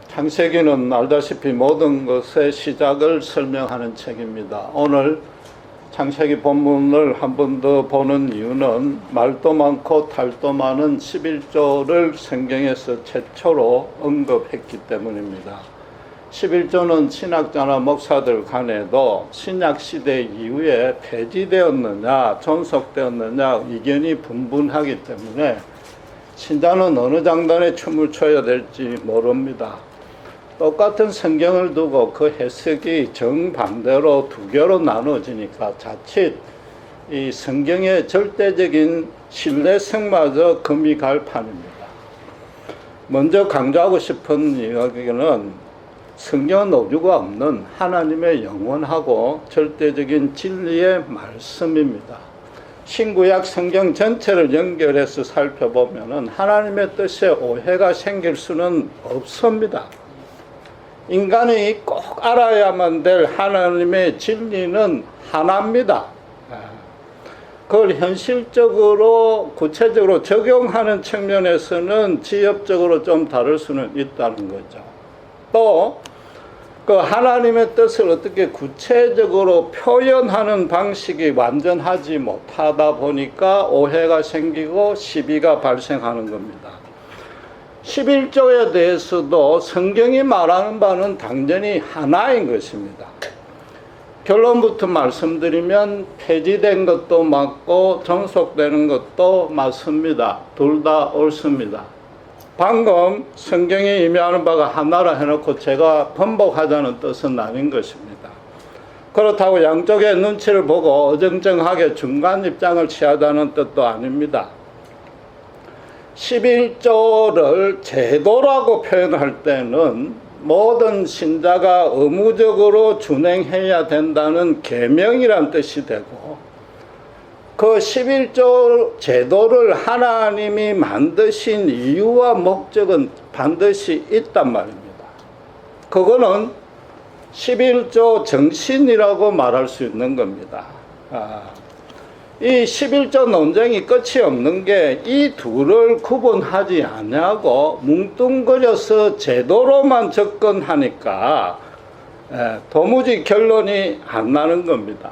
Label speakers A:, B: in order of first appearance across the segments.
A: 창세기는 알다시피 모든 것의 시작을 설명하는 책입니다. 오늘 창세기 본문을 한 번 더 보는 이유는 말도 많고 탈도 많은 11조를 성경에서 최초로 언급했기 때문입니다. 11조는 신학자나 목사들 간에도 신약시대 이후에 폐지되었느냐 존속되었느냐 의견이 분분하기 때문에 신자는 어느 장단에 춤을 춰야 될지 모릅니다. 똑같은 성경을 두고 그 해석이 정반대로 두 개로 나눠지니까 자칫 이 성경의 절대적인 신뢰성마저 금이 갈 판입니다. 먼저 강조하고 싶은 이야기는 성경은 오류가 없는 하나님의 영원하고 절대적인 진리의 말씀입니다. 신구약 성경 전체를 연결해서 살펴보면 하나님의 뜻에 오해가 생길 수는 없습니다. 인간이 꼭 알아야만 될 하나님의 진리는 하나입니다. 그걸 현실적으로 구체적으로 적용하는 측면에서는 지엽적으로 좀 다를 수는 있다는 거죠. 또 그 하나님의 뜻을 어떻게 구체적으로 표현하는 방식이 완전하지 못하다 보니까 오해가 생기고 시비가 발생하는 겁니다. 11조에 대해서도 성경이 말하는 바는 당연히 하나인 것입니다. 결론부터 말씀드리면 폐지된 것도 맞고 존속되는 것도 맞습니다. 둘 다 옳습니다. 방금 성경이 의미하는 바가 하나라 해놓고 제가 번복하자는 뜻은 아닌 것입니다. 그렇다고 양쪽의 눈치를 보고 어정쩡하게 중간 입장을 취하자는 뜻도 아닙니다. 11조를 제도라고 표현할 때는 모든 신자가 의무적으로 준행해야 된다는 계명이란 뜻이 되고 그 11조 제도를 하나님이 만드신 이유와 목적은 반드시 있단 말입니다. 그거는 11조 정신이라고 말할 수 있는 겁니다. 이 11조 논쟁이 끝이 없는 게 이 둘을 구분하지 않냐고 뭉뚱그려서 제도로만 접근하니까 도무지 결론이 안 나는 겁니다.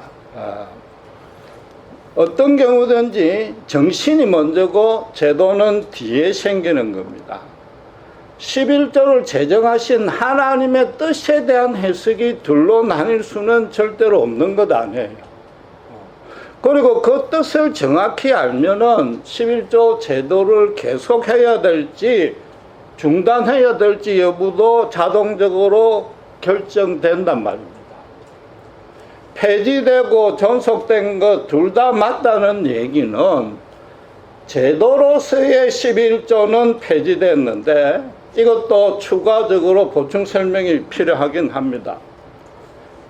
A: 어떤 경우든지 정신이 먼저고 제도는 뒤에 생기는 겁니다. 11조를 제정하신 하나님의 뜻에 대한 해석이 둘로 나뉠 수는 절대로 없는 것 아니에요. 그리고 그 뜻을 정확히 알면은 11조 제도를 계속해야 될지 중단해야 될지 여부도 자동적으로 결정된단 말입니다. 폐지되고 존속된 것 둘 다 맞다는 얘기는 제도로서의 11조는 폐지됐는데 이것도 추가적으로 보충 설명이 필요하긴 합니다.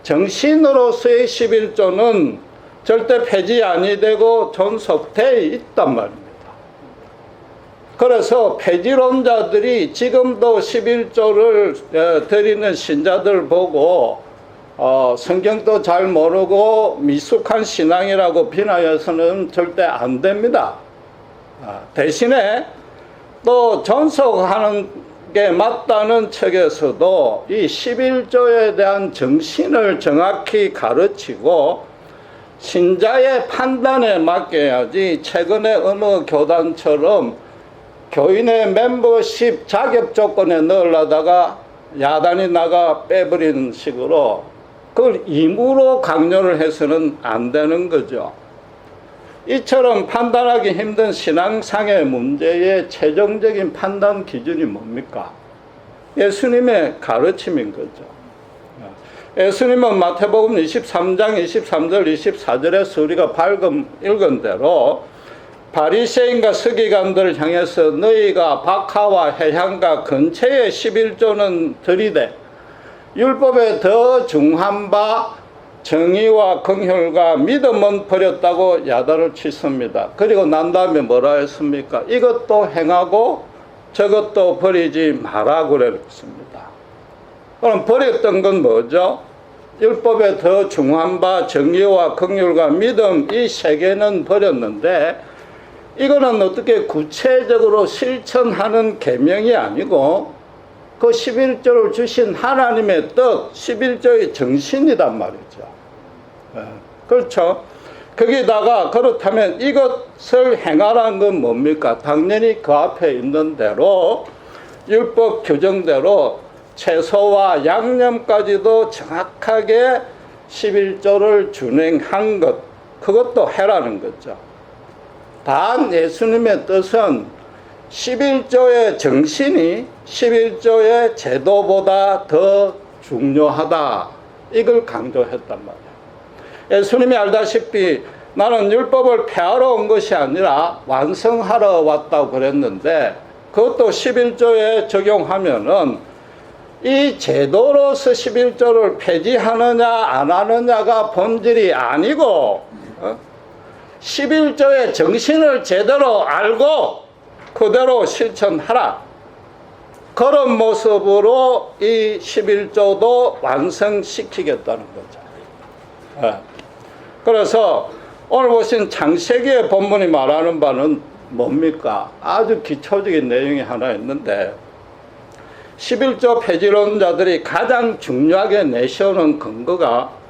A: 정신으로서의 11조는 절대 폐지 아니 되고 존속되어 있단 말입니다. 그래서 폐지론자들이 지금도 11조를 드리는 신자들 보고 성경도 잘 모르고 미숙한 신앙이라고 비난해서는 절대 안 됩니다. 대신에 또 존속하는 게 맞다는 측에서도 이 11조에 대한 정신을 정확히 가르치고 신자의 판단에 맡겨야지 최근에 어느 교단처럼 교인의 멤버십 자격 조건에 넣으려다가 야단이 나가 빼버리는 식으로 그걸 임의로 강요를 해서는 안 되는 거죠. 이처럼 판단하기 힘든 신앙상의 문제의 최종적인 판단 기준이 뭡니까? 예수님의 가르침인 거죠. 예수님은 마태복음 23장 23절 24절에서 우리가 방금 읽은 대로 바리새인과 서기관들을 향해서 너희가 박하와 해향과 근처의 11조는 들이되 율법에 더 중한 바 정의와 긍휼과 믿음은 버렸다고 야단을 치습니다. 그리고 난 다음에 뭐라 했습니까? 이것도 행하고 저것도 버리지 마라 그랬습니다. 그럼 버렸던 건 뭐죠? 율법에 더 중한 바 정의와 긍휼과 믿음 이 세 개는 버렸는데 이거는 어떻게 구체적으로 실천하는 계명이 아니고 그 11조를 주신 하나님의 뜻, 11조의 정신이란 말이죠. 그렇죠? 거기다가 그렇다면 이것을 행하라는 건 뭡니까? 당연히 그 앞에 있는 대로 율법 규정대로 채소와 양념까지도 정확하게 11조를 준행한 것, 그것도 해라는 거죠. 단 예수님의 뜻은 11조의 정신이 11조의 제도보다 더 중요하다, 이걸 강조했단 말이에요. 예수님이 알다시피 나는 율법을 폐하러 온 것이 아니라 완성하러 왔다고 그랬는데, 그것도 11조에 적용하면은 이 제도로서 11조를 폐지하느냐 안 하느냐가 본질이 아니고 11조의 정신을 제대로 알고 그대로 실천하라, 그런 모습으로 이 11조도 완성시키겠다는 거죠. 그래서 오늘 보신 창세기의 본문이 말하는 바는 뭡니까? 아주 기초적인 내용이 하나 있는데, 11조 폐지론자들이 가장 중요하게 내세우는 근거가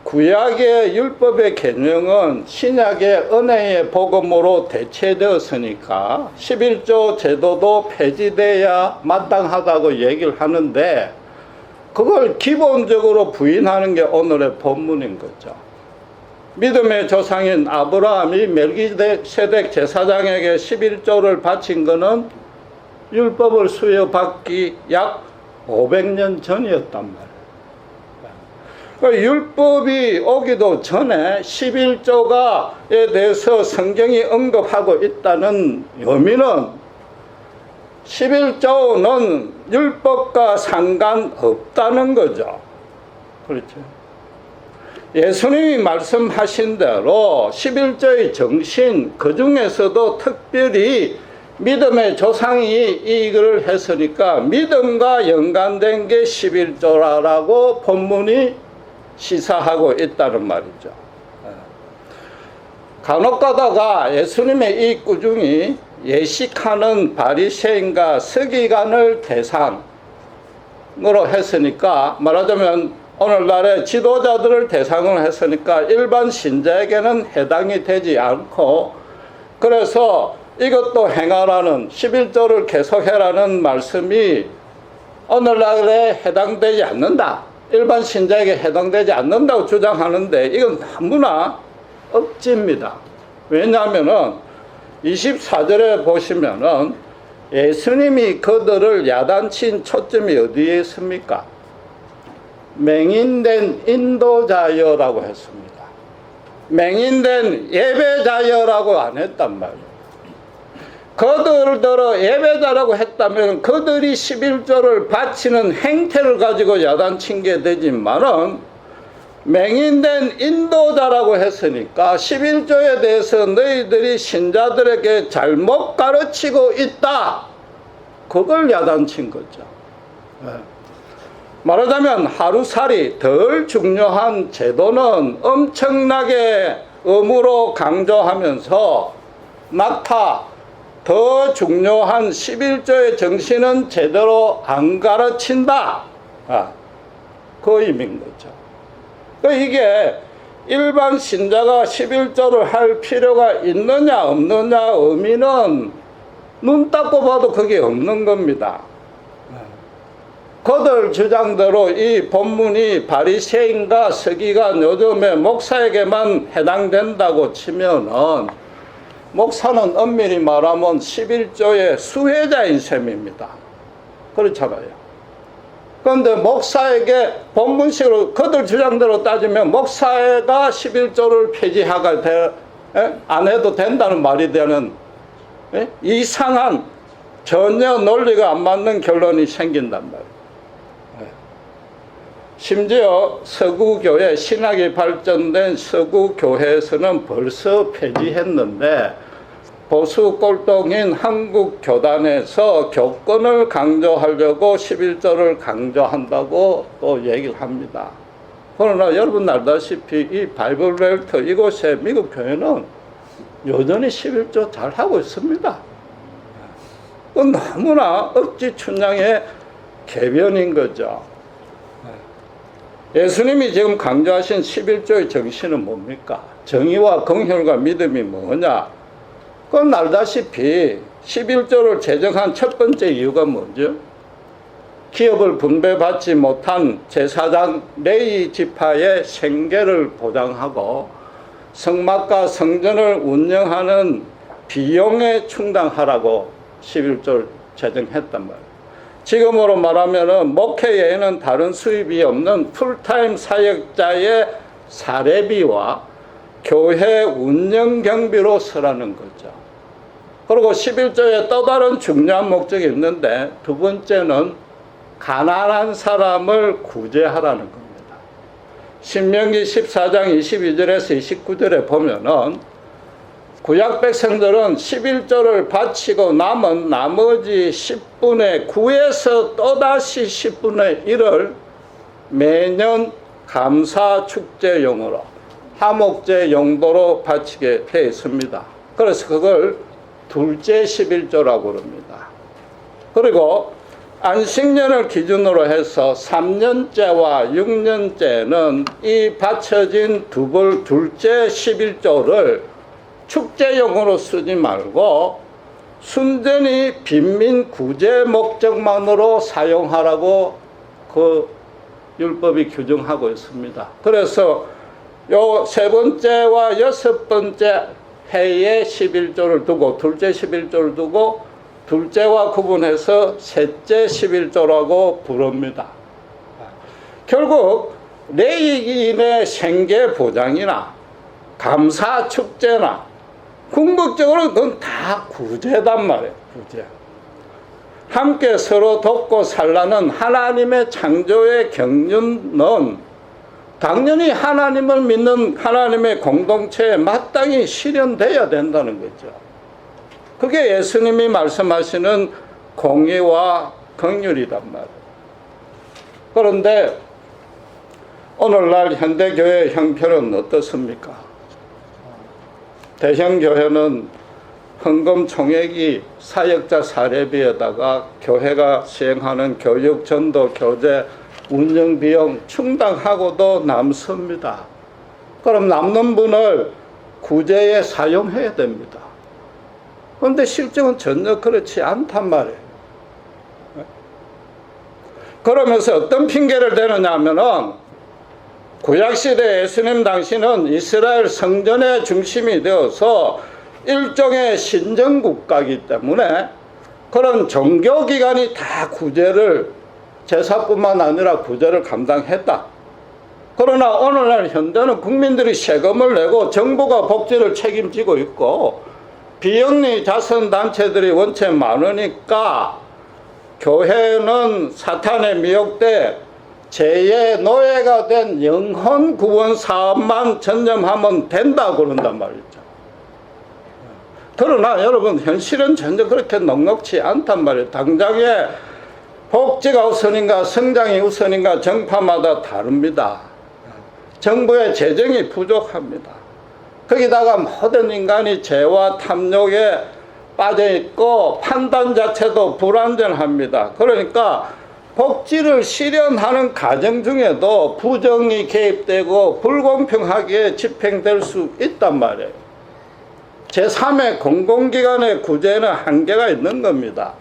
A: 구약의 율법의 개념은 신약의 은혜의 복음으로 대체되었으니까 11조 제도도 폐지돼야 마땅하다고 얘기를 하는데, 그걸 기본적으로 부인하는 게 오늘의 본문인 거죠. 믿음의 조상인 아브라함이 멜기세덱 제사장에게 11조를 바친 것은 율법을 수여받기 약 500년 전이었단 말이에요. 율법이 오기도 전에 11조가에 대해서 성경이 언급하고 있다는 의미는 11조는 율법과 상관없다는 거죠. 그렇죠. 예수님이 말씀하신 대로 11조의 정신, 그 중에서도 특별히 믿음의 조상이 이걸 했으니까 믿음과 연관된 게 11조라고 본문이 시사하고 있다는 말이죠. 간혹 가다가 예수님의 이 꾸중이 예식하는 바리새인과 서기관을 대상으로 했으니까, 말하자면 오늘날의 지도자들을 대상으로 했으니까 일반 신자에게는 해당이 되지 않고, 그래서 이것도 행하라는 11조를 계속해라는 말씀이 오늘날에 해당되지 않는다, 일반 신자에게 해당되지 않는다고 주장하는데, 이건 너무나 억지입니다. 왜냐하면은 24절에 보시면은 예수님이 그들을 야단친 초점이 어디에 있습니까? 맹인된 인도자여라고 했습니다. 맹인된 예배자여라고 안 했단 말이에요. 그들더러 예배자라고 했다면 그들이 11조를 바치는 행태를 가지고 야단친 게 되지만은, 맹인된 인도자라고 했으니까 11조에 대해서 너희들이 신자들에게 잘못 가르치고 있다, 그걸 야단친 거죠. 말하자면 하루살이 덜 중요한 제도는 엄청나게 의무로 강조하면서 낙타 더 중요한 11조의 정신은 제대로 안 가르친다, 그 의미인 거죠. 이게 일반 신자가 11조를 할 필요가 있느냐 없느냐 의미는 눈 닦고 봐도 그게 없는 겁니다. 그들 주장대로 이 본문이 바리새인과 서기관, 요즘에 목사에게만 해당된다고 치면은 목사는 엄밀히 말하면 11조의 수혜자인 셈입니다. 그렇잖아요. 그런데 목사에게 본문식으로 그들 주장대로 따지면 목사가 11조를 폐지하가 안 해도 된다는 말이 되는 이상한, 전혀 논리가 안 맞는 결론이 생긴단 말이에요. 심지어 서구교회, 신학이 발전된 서구교회에서는 벌써 폐지했는데, 보수 꼴통인 한국교단에서 교권을 강조하려고 11조를 강조한다고 또 얘기를 합니다. 그러나 여러분 알다시피 이 바이블벨트 이곳에 미국 교회는 여전히 11조 잘하고 있습니다. 너무나 억지 춘향에 궤변인 거죠. 예수님이 지금 강조하신 11조의 정신은 뭡니까? 정의와 긍휼과 믿음이 뭐냐? 그건 알다시피 11조를 제정한 첫 번째 이유가 뭐죠? 기업을 분배받지 못한 제사장 레위 지파의 생계를 보장하고 성막과 성전을 운영하는 비용에 충당하라고 11조를 제정했단 말이에요. 지금으로 말하면 목회 외에는 다른 수입이 없는 풀타임 사역자의 사례비와 교회 운영 경비로 쓰라는 거죠. 그리고 11조에 또 다른 중요한 목적이 있는데 두 번째는 가난한 사람을 구제하라는 겁니다. 신명기 14장 22절에서 29절에 보면은 구약 백성들은 11조를 바치고 남은 나머지 10분의 9에서 또다시 10분의 1을 매년 감사 축제용으로 화목제 용도로 바치게 되어 있습니다. 그래서 그걸 둘째 11조라고 그럽니다. 그리고 안식년을 기준으로 해서 3년째와 6년째는 이 바쳐진 둘째 11조를 축제용으로 쓰지 말고 순전히 빈민 구제 목적만으로 사용하라고 그 율법이 규정하고 있습니다. 그래서 요 세 번째와 여섯 번째 해에 11조를 두고 둘째 11조를 두고 둘째와 구분해서 셋째 11조라고 부릅니다. 결국 레위인의 생계 보장이나 감사 축제나 궁극적으로 그건 다 구제단 말이에요. 구제. 함께 서로 돕고 살라는 하나님의 창조의 경륜은 당연히 하나님을 믿는 하나님의 공동체에 마땅히 실현돼야 된다는 거죠. 그게 예수님이 말씀하시는 공의와 긍휼이란 말이에요. 그런데 오늘날 현대교회 형편은 어떻습니까? 대형교회는 헌금 총액이 사역자 사례비에다가 교회가 시행하는 교육, 전도, 교재, 운영 비용 충당하고도 남습니다. 그럼 남는 분을 구제에 사용해야 됩니다. 그런데 실정은 전혀 그렇지 않단 말이에요. 그러면서 어떤 핑계를 대느냐 하면은 구약시대 예수님 당시는 이스라엘 성전의 중심이 되어서 일종의 신정국가이기 때문에 그런 종교기관이 다 구제를 제사뿐만 아니라 구제를 감당했다. 그러나 오늘날 현대는 국민들이 세금을 내고 정부가 복지를 책임지고 있고 비영리 자선단체들이 원체 많으니까 교회는 사탄에 미혹돼 죄의 노예가 된 영혼 구원 사업만 전념하면 된다고 그런단 말이죠. 그러나 여러분 현실은 전혀 그렇게 넉넉지 않단 말이에요. 당장에 복지가 우선인가 성장이 우선인가 정파마다 다릅니다. 정부의 재정이 부족합니다. 거기다가 모든 인간이 죄와 탐욕에 빠져있고 판단 자체도 불완전합니다. 그러니까 복지를 실현하는 과정 중에도 부정이 개입되고 불공평하게 집행될 수 있단 말이에요. 제3의 공공기관의 구제는 한계가 있는 겁니다.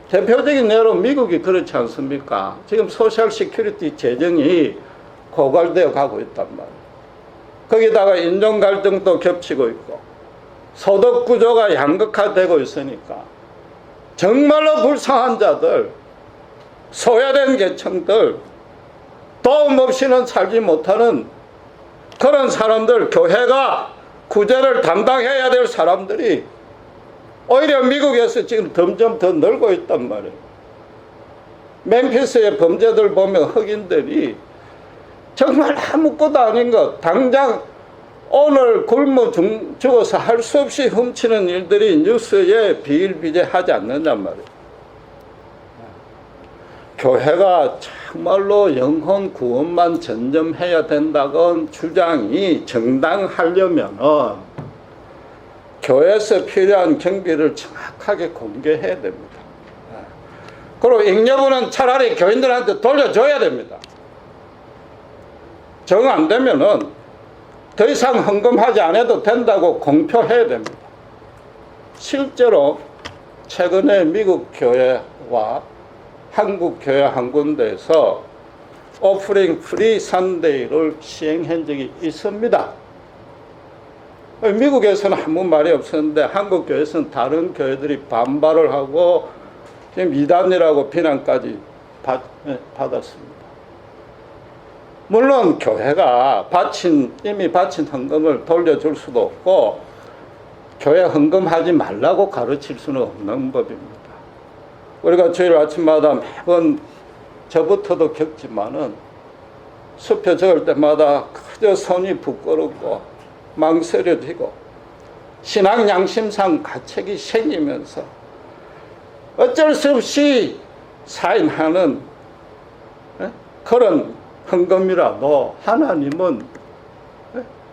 A: 대표적인 예로 미국이 그렇지 않습니까? 지금 소셜 시큐리티 재정이 고갈되어 가고 있단 말이에요. 거기다가 인종 갈등도 겹치고 있고 소득 구조가 양극화되고 있으니까 정말로 불쌍한 자들, 소외된 계층들, 도움 없이는 살지 못하는 그런 사람들, 교회가 구제를 담당해야 될 사람들이 오히려 미국에서 지금 점점 더 늘고 있단 말이에요. 멤피스의 범죄들 보면 흑인들이 정말 아무것도 아닌 것, 당장 오늘 굶어 죽어서 할 수 없이 훔치는 일들이 뉴스에 비일비재하지 않느냔 말이에요. 교회가 정말로 영혼 구원만 전념해야 된다는 주장이 정당하려면 교회에서 필요한 경비를 정확하게 공개해야 됩니다. 그리고 잉여분은 차라리 교인들한테 돌려줘야 됩니다. 정 안 되면은 더 이상 헌금하지 않아도 된다고 공표해야 됩니다. 실제로 최근에 미국 교회와 한국 교회 한 군데에서 오프링 프리 선데이를 시행한 적이 있습니다. 미국에서는 아무 말이 없었는데 한국 교회에서는 다른 교회들이 반발을 하고 지금 이단이라고 비난까지 받았습니다. 물론 교회가 이미 바친 헌금을 돌려줄 수도 없고 교회 헌금하지 말라고 가르칠 수는 없는 법입니다. 우리가 주일 아침마다 매번 저부터도 겪지만은 수표 적을 때마다 그저 손이 부끄럽고 망설여지고 신앙 양심상 가책이 생기면서 어쩔 수 없이 사인하는 그런 헌금이라도 하나님은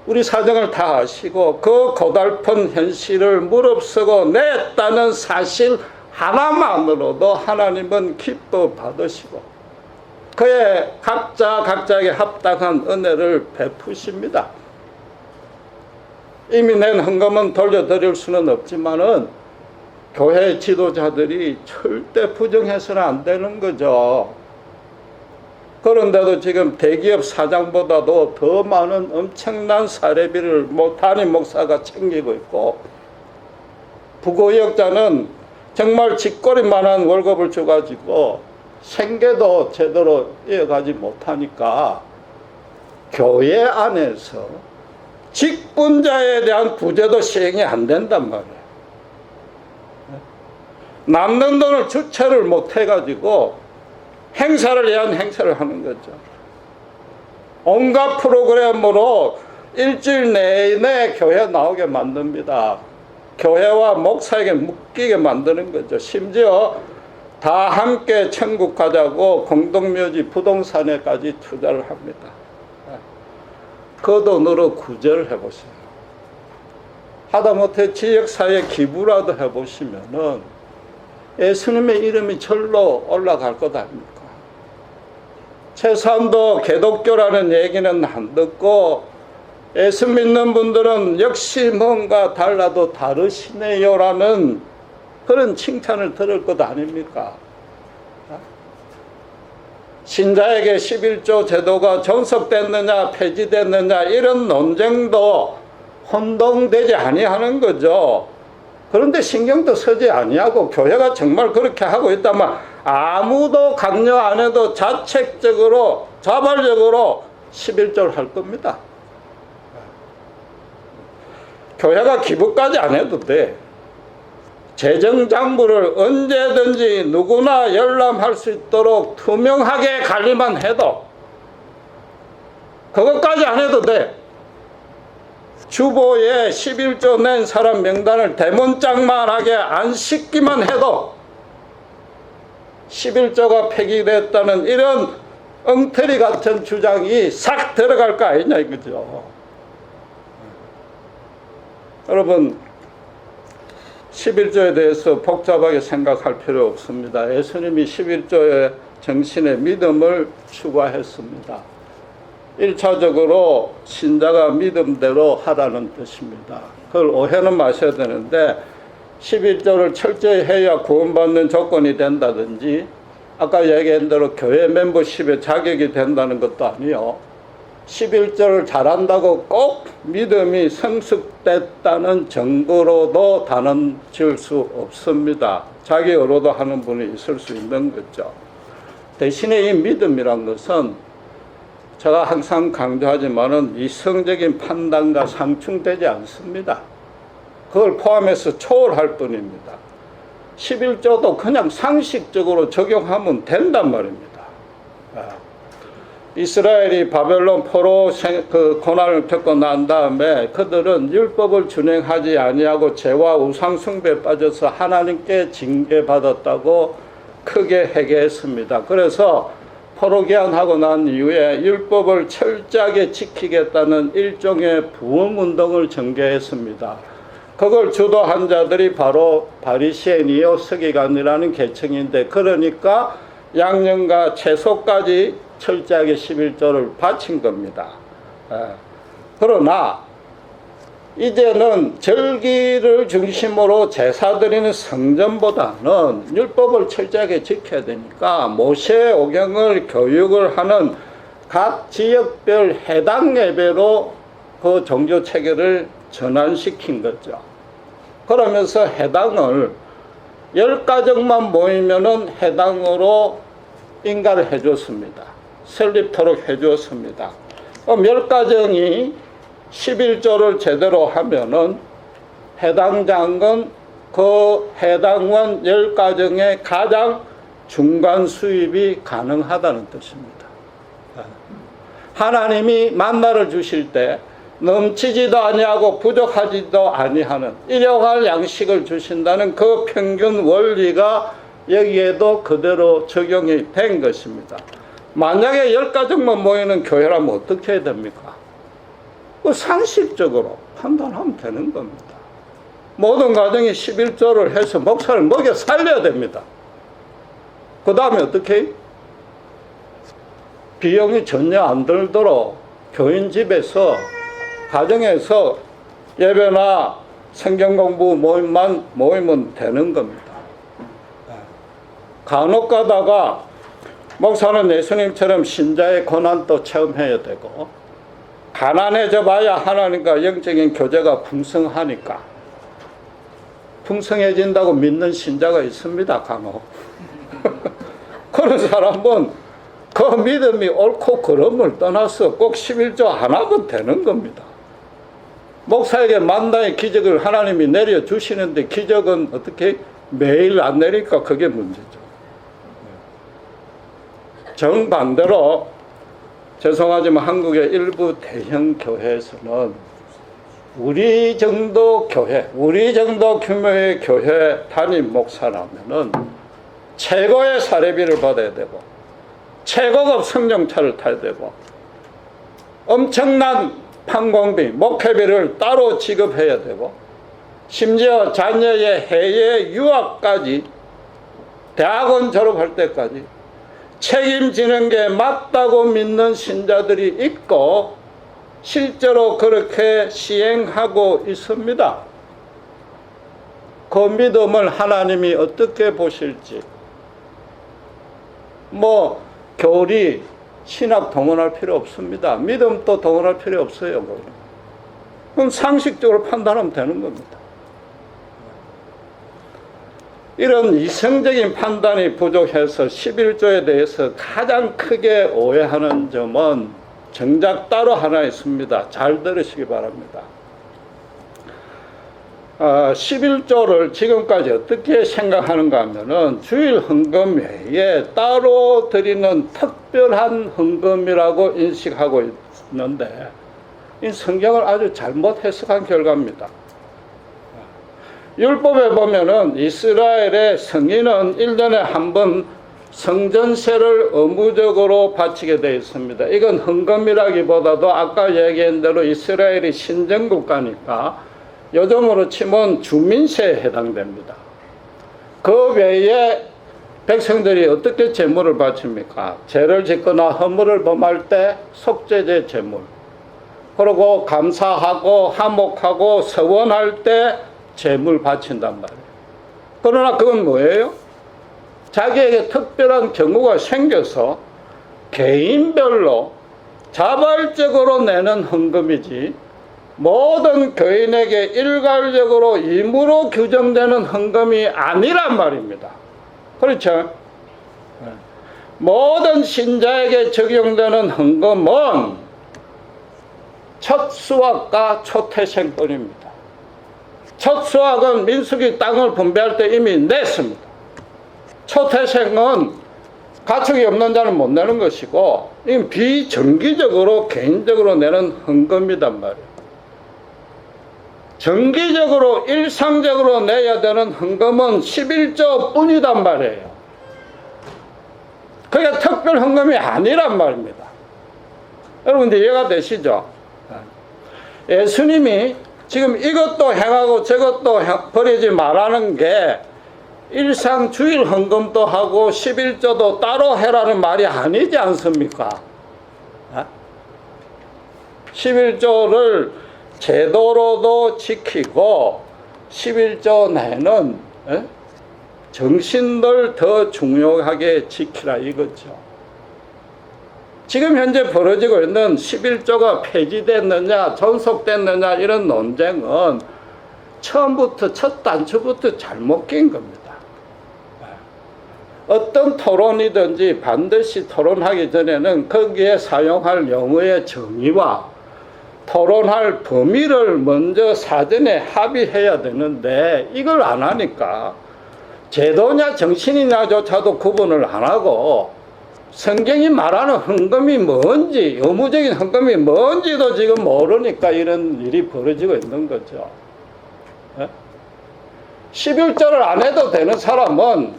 A: 우리 사정을 다 아시고 그 고달픈 현실을 무릅쓰고 냈다는 사실 하나만으로도 하나님은 기뻐 받으시고 그의 각자에게 합당한 은혜를 베푸십니다. 이미 낸 헌금은 돌려드릴 수는 없지만은 교회 지도자들이 절대 부정해서는 안 되는 거죠. 그런데도 지금 대기업 사장보다도 더 많은 엄청난 사례비를 담임 목사가 챙기고 있고 부고역자는 정말 쥐꼬리만한 월급을 줘가지고 생계도 제대로 이어가지 못하니까 교회 안에서 직분자에 대한 구제도 시행이 안 된단 말이에요. 남는 돈을 주체를 못해가지고 행사를 위한 행사를 하는 거죠. 온갖 프로그램으로 일주일 내내 교회 나오게 만듭니다. 교회와 목사에게 묶이게 만드는 거죠. 심지어 다 함께 천국 가자고 공동묘지 부동산에까지 투자를 합니다. 그 돈으로 구제를 해보세요. 하다못해 지역사회 기부라도 해보시면은 예수님의 이름이 절로 올라갈 것 아닙니까? 최소한도 기독교라는 얘기는 안 듣고 예수 믿는 분들은 역시 뭔가 달라도 다르시네요라는 그런 칭찬을 들을 것 아닙니까? 신자에게 11조 제도가 존속됐느냐 폐지됐느냐 이런 논쟁도 혼동되지 아니하는 거죠. 그런데 신경도 쓰지 아니하고 교회가 정말 그렇게 하고 있다면 아무도 강요 안 해도 자책적으로 자발적으로 11조를 할 겁니다. 교회가 기부까지 안 해도 돼. 재정장부를 언제든지 누구나 열람할 수 있도록 투명하게 관리만 해도 그것까지 안 해도 돼. 주보에 11조 낸 사람 명단을 대문짝만하게 안 싣기만 해도 11조가 폐기됐다는 이런 엉터리 같은 주장이 싹 들어갈 거 아니냐 이거죠. 여러분 11조에 대해서 복잡하게 생각할 필요 없습니다. 예수님이 11조의 정신의 믿음을 추구했습니다. 1차적으로 신자가 믿음대로 하라는 뜻입니다. 그걸 오해는 마셔야 되는데 11조를 철저히 해야 구원받는 조건이 된다든지 아까 얘기한 대로 교회 멤버십에 자격이 된다는 것도 아니요. 11조를 잘한다고 꼭 믿음이 성숙됐다는 증거로도 단언 지을 수 없습니다. 자기 의로도 하는 분이 있을 수 있는 거죠. 대신에 이 믿음이란 것은 제가 항상 강조하지만은 이성적인 판단과 상충되지 않습니다. 그걸 포함해서 초월할 뿐입니다. 11조도 그냥 상식적으로 적용하면 된단 말입니다. 이스라엘이 바벨론 포로 고난을 겪고 난 다음에 그들은 율법을 준행하지 아니하고 죄와 우상 숭배에 빠져서 하나님께 징계받았다고 크게 회개했습니다. 그래서 포로 귀환하고 난 이후에 율법을 철저하게 지키겠다는 일종의 부흥운동을 전개했습니다. 그걸 주도한 자들이 바로 바리새인이요 서기관이라는 계층인데, 그러니까 양념과 채소까지 철저하게 11조를 바친 겁니다. 그러나 이제는 절기를 중심으로 제사 드리는 성전보다는 율법을 철저하게 지켜야 되니까 모세 오경을 교육을 하는 각 지역별 해당 예배로 그 종교 체계를 전환시킨 거죠. 그러면서 해당을 10가정만 모이면은 해당으로 인가를 해줬습니다. 설립토록 해주었습니다. 그럼 10가정이 11조를 제대로 하면은 해당장은 그 해당원 10가정의 가장 중간 수입이 가능하다는 뜻입니다. 하나님이 만나를 주실 때 넘치지도 아니하고 부족하지도 아니하는 일용할 양식을 주신다는 그 평균 원리가 여기에도 그대로 적용이 된 것입니다. 만약에 10가정만 모이는 교회라면 어떻게 해야 됩니까? 그 상식적으로 판단하면 되는 겁니다. 모든 가정이 11조를 해서 목사를 먹여 살려야 됩니다. 그 다음에 어떻게 해요? 비용이 전혀 안 들도록 교인 집에서 가정에서 예배나 성경 공부 모임만 모이면 되는 겁니다. 간혹 가다가 목사는 예수님처럼 신자의 고난도 체험해야 되고, 가난해져 봐야 하나님과 영적인 교제가 풍성하니까 풍성해진다고 믿는 신자가 있습니다. 간혹 그런 사람은 그 믿음이 옳고 그름을 떠나서 꼭 11조 하나면 되는 겁니다. 목사에게 만나의 기적을 하나님이 내려주시는데 기적은 어떻게 매일 안 내리니까 그게 문제죠. 정반대로 죄송하지만 한국의 일부 대형 교회에서는 우리 정도 교회, 우리 정도 규모의 교회 담임 목사라면은 최고의 사례비를 받아야 되고 최고급 승용차를 타야 되고 엄청난 판공비, 목회비를 따로 지급해야 되고 심지어 자녀의 해외 유학까지 대학원 졸업할 때까지 책임지는 게 맞다고 믿는 신자들이 있고 실제로 그렇게 시행하고 있습니다. 그 믿음을 하나님이 어떻게 보실지 교리, 신학 동원할 필요 없습니다. 믿음도 동원할 필요 없어요. 그럼 상식적으로 판단하면 되는 겁니다. 이런 이성적인 판단이 부족해서 11조에 대해서 가장 크게 오해하는 점은 정작 따로 하나 있습니다. 잘 들으시기 바랍니다. 11조를 지금까지 어떻게 생각하는가 하면은 주일 헌금 외에 따로 드리는 특별한 헌금이라고 인식하고 있는데 이 성경을 아주 잘못 해석한 결과입니다. 율법에 보면은 이스라엘의 성인은 1년에 한 번 성전세를 의무적으로 바치게 되어 있습니다. 이건 헌금이라기보다도 아까 얘기한 대로 이스라엘이 신정국가니까 요즘으로 치면 주민세에 해당됩니다. 그 외에 백성들이 어떻게 제물을 바칩니까? 죄를 짓거나 허물을 범할 때 속죄제 제물, 그리고 감사하고 화목하고 서원할 때 제물 바친단 말이에요. 그러나 그건 뭐예요? 자기에게 특별한 경우가 생겨서 개인별로 자발적으로 내는 헌금이지 모든 교인에게 일괄적으로 의무로 규정되는 헌금이 아니란 말입니다. 그렇죠? 모든 신자에게 적용되는 헌금은 첫 수확과 초태생뿐입니다. 첫 수확은 민수기 땅을 분배할 때 이미 냈습니다. 초태생은 가축이 없는 자는 못 내는 것이고 이 비정기적으로 개인적으로 내는 헌금이단 말이에요. 정기적으로 일상적으로 내야 되는 헌금은 11조 뿐이단 말이에요. 그게 특별 헌금이 아니란 말입니다. 여러분들 이해가 되시죠? 예수님이 지금 이것도 행하고 저것도 버리지 말라는 게 일상 주일 헌금도 하고 11조도 따로 해라는 말이 아니지 않습니까? 11조를 제도로도 지키고 11조 내는 정신을 더 중요하게 지키라 이거죠. 지금 현재 벌어지고 있는 11조가 폐지됐느냐 존속됐느냐 이런 논쟁은 처음부터 첫 단추부터 잘못 낀 겁니다. 어떤 토론이든지 반드시 토론하기 전에는 거기에 사용할 용어의 정의와 토론할 범위를 먼저 사전에 합의해야 되는데 이걸 안 하니까 제도냐 정신이냐조차도 구분을 안 하고 성경이 말하는 헌금이 뭔지 의무적인 헌금이 뭔지도 지금 모르니까 이런 일이 벌어지고 있는 거죠. 11조를 안 해도 되는 사람은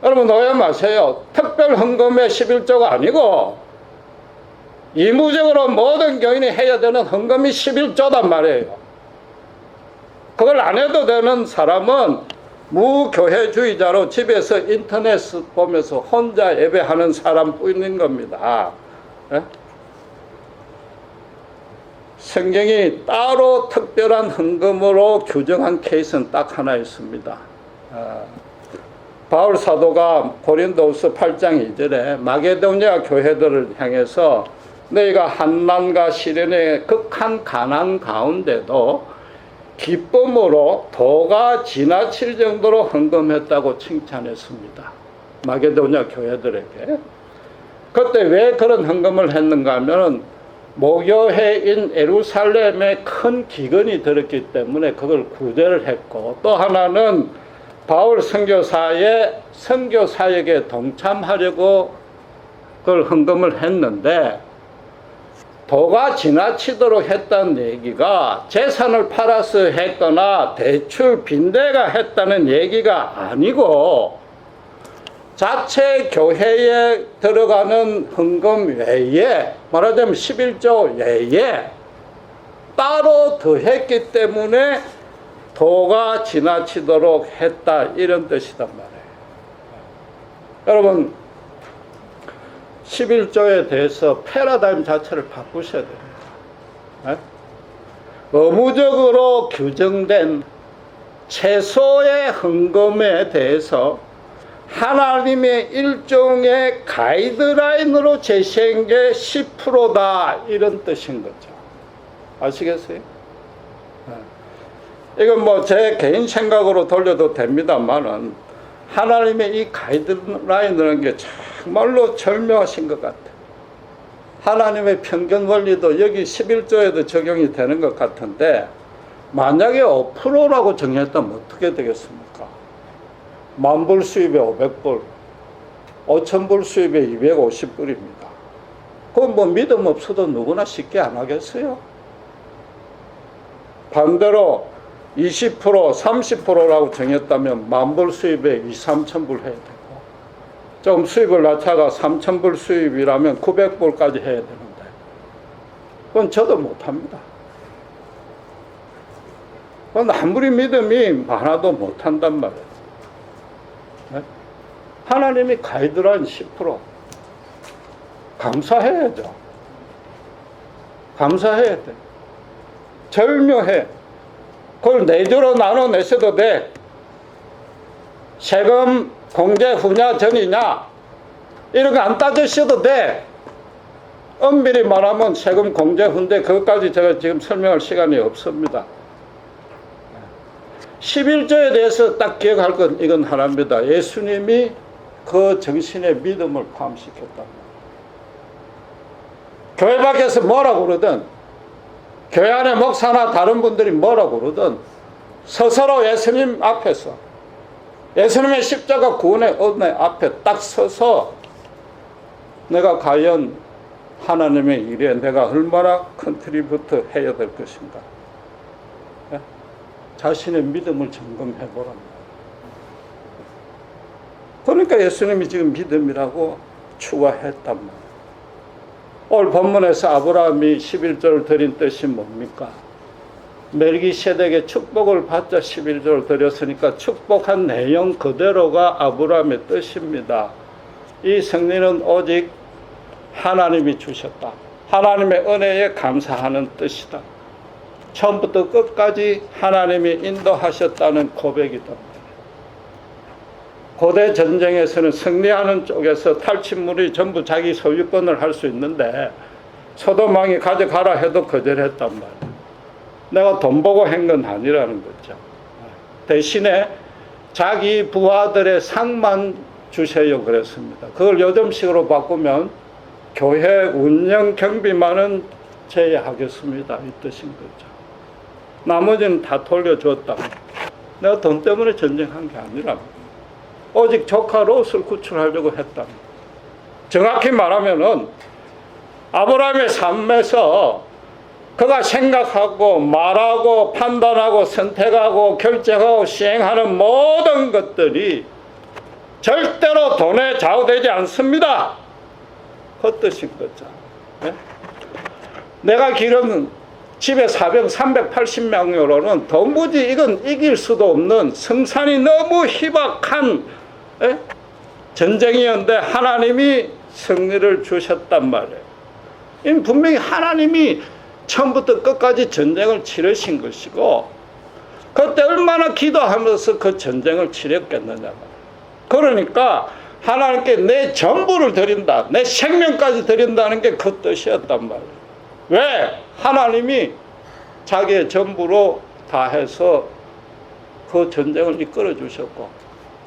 A: 여러분 오해 마세요. 특별 헌금의 11조가 아니고 의무적으로 모든 교인이 해야 되는 헌금이 11조단 말이에요. 그걸 안 해도 되는 사람은 무교회주의자로 집에서 인터넷 보면서 혼자 예배하는 사람뿐인 겁니다. 성경이 따로 특별한 헌금으로 규정한 케이스는 딱 하나 있습니다. 바울 사도가 고린도후서 8장 2절에 마게도니아 교회들을 향해서 너희가 환난과 시련의 극한 가난 가운데도 기쁨으로 도가 지나칠 정도로 헌금했다고 칭찬했습니다. 마게도니아 교회들에게. 그때 왜 그런 헌금을 했는가 하면 모교회인 예루살렘에 큰 기근이 들었기 때문에 그걸 구제를 했고, 또 하나는 바울 선교사의 선교 사역에 동참하려고 그걸 헌금을 했는데 도가 지나치도록 했다는 얘기가 재산을 팔아서 했거나 대출 빈대가 했다는 얘기가 아니고 자체 교회에 들어가는 헌금 외에 말하자면 11조 외에 따로 더 했기 때문에 도가 지나치도록 했다 이런 뜻이단 말이에요. 여러분 11조에 대해서 패러다임 자체를 바꾸셔야 됩니다. 의무적으로 규정된 최소의 헌금에 대해서 하나님의 일종의 가이드라인으로 제시한 게 10%다 이런 뜻인 거죠. 아시겠어요? 이건 뭐 제 개인 생각으로 돌려도 됩니다만은 하나님의 이 가이드라인이라는 게 정말로 절묘하신 것 같아요. 하나님의 평균 원리도 여기 11조에도 적용이 되는 것 같은데 만약에 5%라고 정했다면 어떻게 되겠습니까? 10,000불 수입에 500불, 5,000불 수입에 250불입니다. 그건 뭐 믿음 없어도 누구나 쉽게 안 하겠어요? 반대로 20%, 30%라고 정했다면 10,000불 수입에 2,000~3,000불 해야 되고, 좀 수입을 낮춰가 3,000불 수입이라면 900불까지 해야 되는데 그건 저도 못합니다. 그건 아무리 믿음이 많아도 못한단 말이에요. 하나님이 가이드라인 10% 감사해야죠. 감사해야 돼. 절묘해. 그걸 4조로 나눠내셔도 돼. 세금 공제 후냐 전이냐 이런 거 안 따지셔도 돼. 엄밀히 말하면 세금 공제 후인데 그것까지 제가 지금 설명할 시간이 없습니다. 11조에 대해서 딱 기억할 건 이건 하나입니다. 예수님이 그 정신의 믿음을 포함시켰다. 교회 밖에서 뭐라고 그러든, 교회 안에 목사나 다른 분들이 뭐라고 그러든 스스로 예수님 앞에서 예수님의 십자가 구원의 은혜 앞에 딱 서서 내가 과연 하나님의 일에 내가 얼마나 컨트리뷰트 해야 될 것인가, 자신의 믿음을 점검해 보랍니다. 그러니까 예수님이 지금 믿음이라고 추가했단 말이에요. 오늘 본문에서 아브라함이 11조를 드린 뜻이 뭡니까? 멜기세덱의 축복을 받자 11조를 드렸으니까 축복한 내용 그대로가 아브라함의 뜻입니다. 이 승리는 오직 하나님이 주셨다. 하나님의 은혜에 감사하는 뜻이다. 처음부터 끝까지 하나님이 인도하셨다는 고백이다. 고대 전쟁에서는 승리하는 쪽에서 탈취물이 전부 자기 소유권을 할 수 있는데 소돔왕이 가져가라 해도 거절했단 말이에요. 내가 돈 보고 한 건 아니라는 거죠. 대신에 자기 부하들의 상만 주세요 그랬습니다. 그걸 요즘식으로 바꾸면 교회 운영 경비만은 제외하겠습니다 이 뜻인 거죠. 나머지는 다 돌려줬다. 내가 돈 때문에 전쟁한 게 아니라 오직 조카 롯을 구출하려고 했다. 정확히 말하면은 아브라함의 삶에서 그가 생각하고 말하고 판단하고 선택하고 결정하고 시행하는 모든 것들이 절대로 돈에 좌우되지 않습니다. 그 뜻인 거죠. 네? 내가 기른 집에 380명으로는 도무지 이건 이길 수도 없는 성산이 너무 희박한 전쟁이었는데 하나님이 승리를 주셨단 말이에요. 이 분명히 하나님이 처음부터 끝까지 전쟁을 치르신 것이고 그때 얼마나 기도하면서 그 전쟁을 치렀겠느냐 말이에요. 그러니까 하나님께 내 전부를 드린다, 내 생명까지 드린다는 게 그 뜻이었단 말이에요. 왜? 하나님이 자기의 전부로 다해서 그 전쟁을 이끌어 주셨고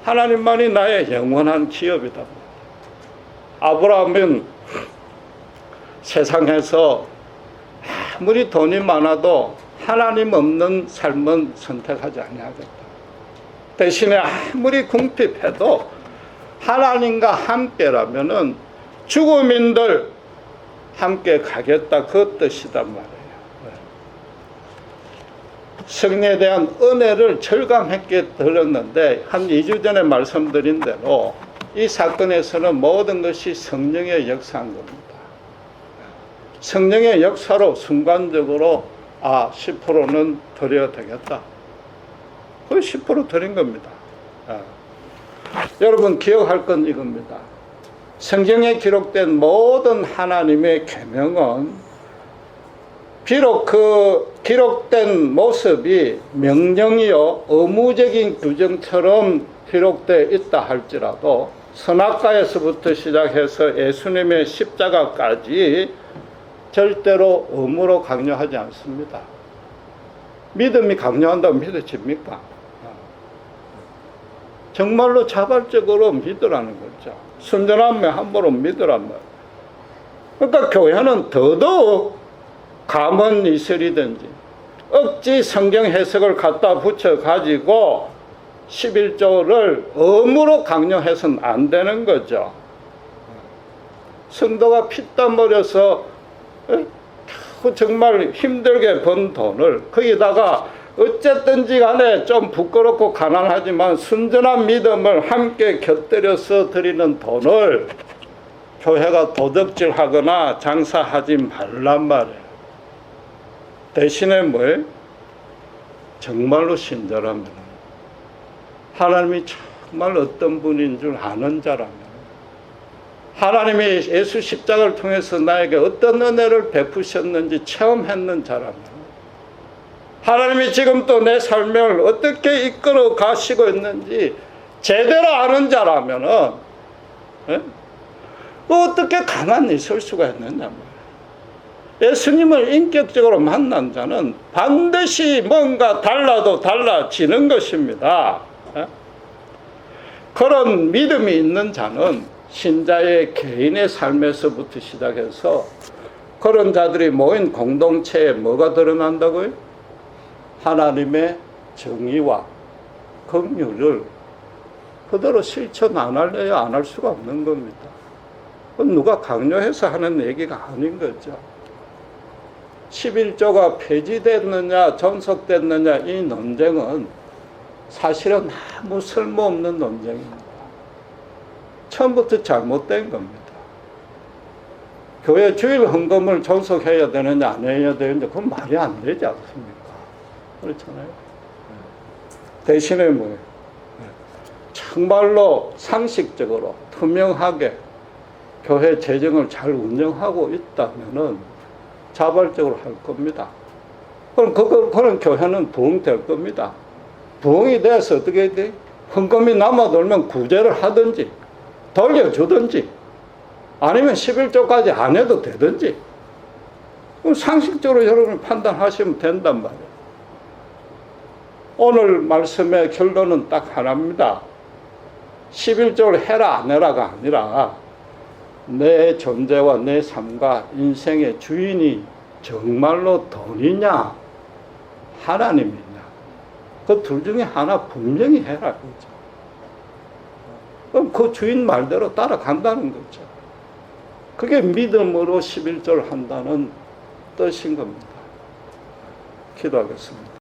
A: 하나님만이 나의 영원한 기업이다. 아브라함은 세상에서 아무리 돈이 많아도 하나님 없는 삶은 선택하지 아니하겠다. 대신에 아무리 궁핍해도 하나님과 함께라면은 죽음인들 함께 가겠다 그 뜻이단 말이에요. 승리에 대한 은혜를 절감했게 들었는데 한 2주 전에 말씀드린 대로 이 사건에서는 모든 것이 성령의 역사인 겁니다. 성령의 역사로 순간적으로 10%는 드려야 되겠다. 그 10% 드린 겁니다. 여러분 기억할 건 이겁니다. 성경에 기록된 모든 하나님의 계명은 비록 그 기록된 모습이 명령이요 의무적인 규정처럼 기록되어 있다 할지라도 선악과에서부터 시작해서 예수님의 십자가까지 절대로 의무로 강요하지 않습니다. 믿음이 강요한다고 믿어집니까? 정말로 자발적으로 믿으라는 거죠. 순전함에 함부로 믿으란 말이에요. 그러니까 교회는 더더욱 감언 이설이든지 억지 성경 해석을 갖다 붙여 가지고 11조를 의무로 강요해서는 안 되는 거죠. 성도가 피땀 흘려서 정말 힘들게 번 돈을 거기다가 어쨌든지 간에 좀 부끄럽고 가난하지만 순전한 믿음을 함께 곁들여서 드리는 돈을 교회가 도둑질하거나 장사하지 말란 말이에요. 대신에 뭐예요? 정말로 신자라면 하나님이 정말 어떤 분인 줄 아는 자라면 하나님이 예수 십자가를 통해서 나에게 어떤 은혜를 베푸셨는지 체험했는 자라면 하나님이 지금 또 내 삶을 어떻게 이끌어 가시고 있는지 제대로 아는 자라면은 어떻게 가만히 있을 수가 있느냐 말이에요. 예수님을 인격적으로 만난 자는 반드시 뭔가 달라도 달라지는 것입니다. 그런 믿음이 있는 자는 신자의 개인의 삶에서부터 시작해서 그런 자들이 모인 공동체에 뭐가 드러난다고요? 하나님의 정의와 긍휼을 그대로 실천 안 할래야 안 할 수가 없는 겁니다. 그건 누가 강요해서 하는 얘기가 아닌 거죠. 11조가 폐지됐느냐 존속됐느냐 이 논쟁은 사실은 아무 쓸모없는 논쟁입니다. 처음부터 잘못된 겁니다. 교회 주일 헌금을 존속해야 되느냐 안 해야 되느냐 그건 말이 안 되지 않습니까? 그렇잖아요. 대신에 뭐예요? 정말로 상식적으로 투명하게 교회 재정을 잘 운영하고 있다면은 자발적으로 할 겁니다. 그럼 그런 교회는 부흥될 겁니다. 부흥이 돼서 어떻게 해야 돼? 헌금이 남아돌면 구제를 하든지 돌려주든지 아니면 11조까지 안 해도 되든지 그럼 상식적으로 여러분이 판단하시면 된단 말이에요. 오늘 말씀의 결론은 딱 하나입니다. 11조를 해라 안 해라가 아니라 내 존재와 내 삶과 인생의 주인이 정말로 돈이냐 하나님이냐 그 둘 중에 하나 분명히 해라 그죠. 그럼 그 주인 말대로 따라간다는 거죠. 그게 믿음으로 11조를 한다는 뜻인 겁니다. 기도하겠습니다.